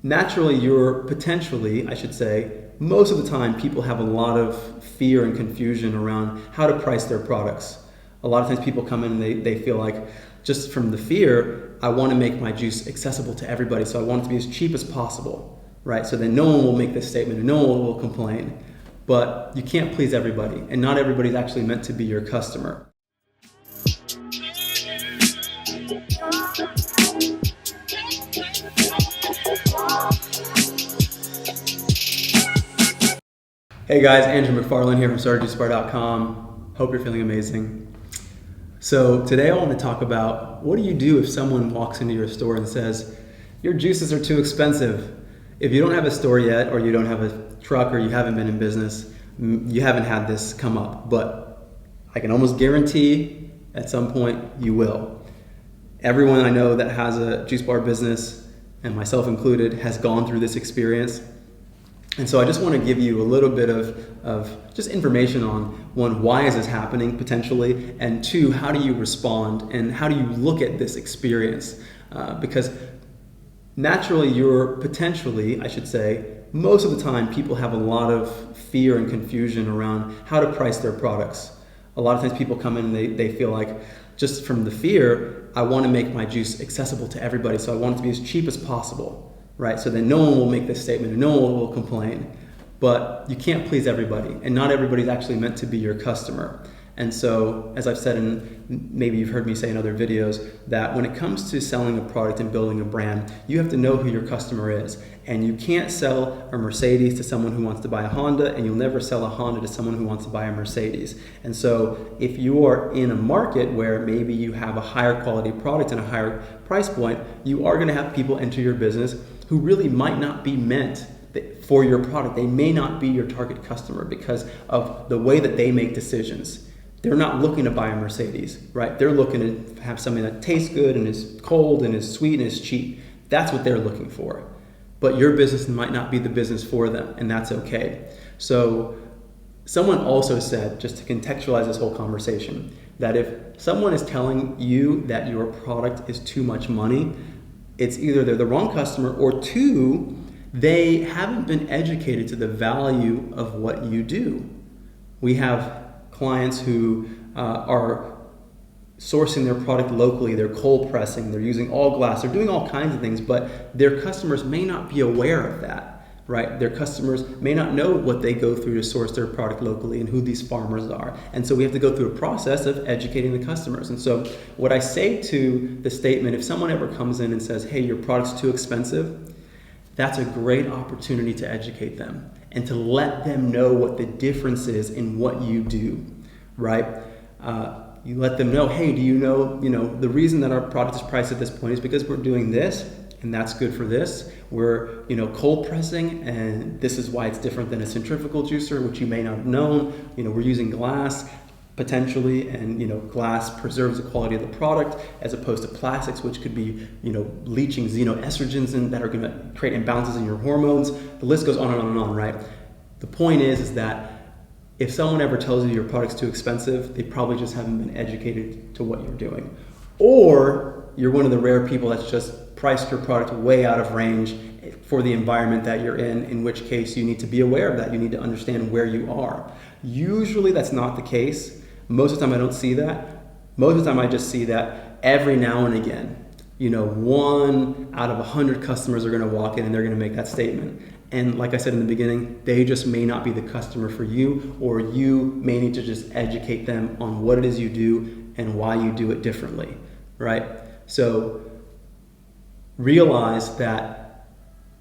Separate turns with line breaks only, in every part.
naturally, I should say, most of the time people have a lot of fear and confusion around how to price their products. A lot of times people come in and they feel like, just from the fear, I want to make my juice accessible to everybody, so I want it to be as cheap as possible, right? So then no one will make this statement and no one will complain. But you can't please everybody, and not everybody's actually meant to be your customer. Hey guys, Andrew McFarlane here from StartAJuiceBar.com. Hope you're feeling amazing. So today I want to talk about, what do you do if someone walks into your store and says, your juices are too expensive? If you don't have a store yet, or you don't have a truck, or you haven't been in business, you haven't had this come up, but I can almost guarantee at some point you will. Everyone I know that has a juice bar business, and myself included, has gone through this experience. And so I just want to give you a little bit of just information on, one, why is this happening potentially, and two, how do you respond and how do you look at this experience? Because naturally, most of the time people have a lot of fear and confusion around how to price their products. A lot of times people come in and they feel like, just from the fear, I want to make my juice accessible to everybody, so I want it to be as cheap as possible. Right? So then no one will make this statement and no one will complain. But you can't please everybody, and not everybody's actually meant to be your customer. And so, as I've said, and maybe you've heard me say in other videos, that when it comes to selling a product and building a brand, you have to know who your customer is. And you can't sell a Mercedes to someone who wants to buy a Honda, and you'll never sell a Honda to someone who wants to buy a Mercedes. And so if you are in a market where maybe you have a higher quality product and a higher price point, you are going to have people enter your business who really might not be meant for your product. They may not be your target customer because of the way that they make decisions. They're not looking to buy a Mercedes, right? They're looking to have something that tastes good and is cold and is sweet and is cheap. That's what they're looking for. But your business might not be the business for them, and that's okay. So someone also said, just to contextualize this whole conversation, that if someone is telling you that your product is too much money, it's either they're the wrong customer, or two, they haven't been educated to the value of what you do. We have clients who are sourcing their product locally, they're cold pressing, they're using all glass, they're doing all kinds of things, but their customers may not be aware of that, right? Their customers may not know what they go through to source their product locally and who these farmers are. And so we have to go through a process of educating the customers. And so what I say to the statement, if someone ever comes in and says, hey, your product's too expensive, that's a great opportunity to educate them and to let them know what the difference is in what you do, right? You let them know, hey, do you know, the reason that our product is priced at this point is because we're doing this, and that's good for this. We're, cold pressing, and this is why it's different than a centrifugal juicer, which you may not have known. We're using glass potentially, and glass preserves the quality of the product as opposed to plastics, which could be, leaching xenoestrogens that are going to create imbalances in your hormones. The list goes on and on and on, right? The point is that if someone ever tells you your product's too expensive, they probably just haven't been educated to what you're doing. Or you're one of the rare people that's just priced your product way out of range for the environment that you're in which case you need to be aware of that. You need to understand where you are. Usually that's not the case. Most of the time I don't see that. Most of the time I just see that every now and again. 1 out of 100 customers are going to walk in and they're going to make that statement. And like I said in the beginning, they just may not be the customer for you, or you may need to just educate them on what it is you do and why you do it differently, right? So realize that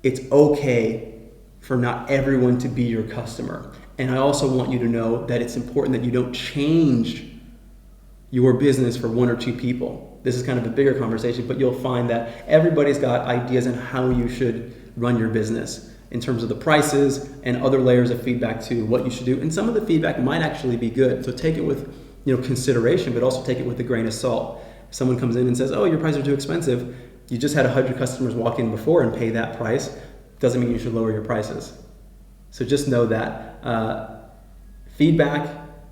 it's okay for not everyone to be your customer. And I also want you to know that it's important that you don't change your business for 1 or 2 people. This is kind of a bigger conversation, but you'll find that everybody's got ideas on how you should run your business in terms of the prices and other layers of feedback to what you should do. And some of the feedback might actually be good. So take it with consideration, but also take it with a grain of salt. If someone comes in and says, oh, your prices are too expensive, you just had 100 customers walk in before and pay that price, doesn't mean you should lower your prices. So just know that feedback,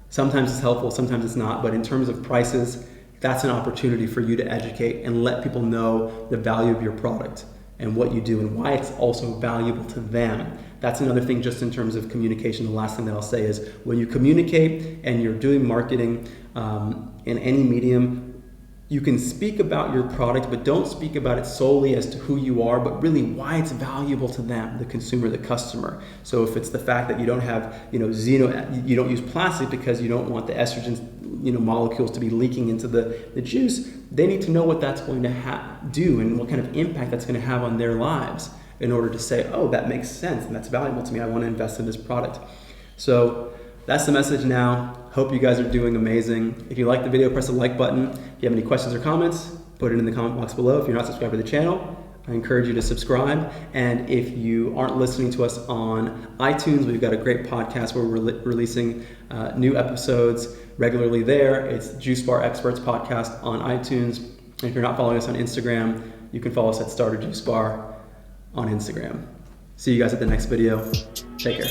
sometimes it's helpful, sometimes it's not, but in terms of prices, that's an opportunity for you to educate and let people know the value of your product. and what you do and why it's also valuable to them. That's another thing just in terms of communication. The last thing that I'll say is when you communicate and you're doing marketing in any medium, you can speak about your product, but don't speak about it solely as to who you are, but really why it's valuable to them, the consumer, the customer. So if it's the fact that you don't have, you don't use plastic because you don't want the estrogen, molecules to be leaking into the juice, they need to know what that's going to do and what kind of impact that's going to have on their lives in order to say, oh, that makes sense and that's valuable to me. I want to invest in this product. So that's the message now. Hope you guys are doing amazing. If you like the video, press the like button. If you have any questions or comments, put it in the comment box below. If you're not subscribed to the channel, I encourage you to subscribe. And if you aren't listening to us on iTunes, we've got a great podcast where we're releasing new episodes regularly there. It's Juice Bar Experts Podcast on iTunes. And if you're not following us on Instagram, you can follow us at StartAJuiceBar on Instagram. See you guys at the next video. Take care.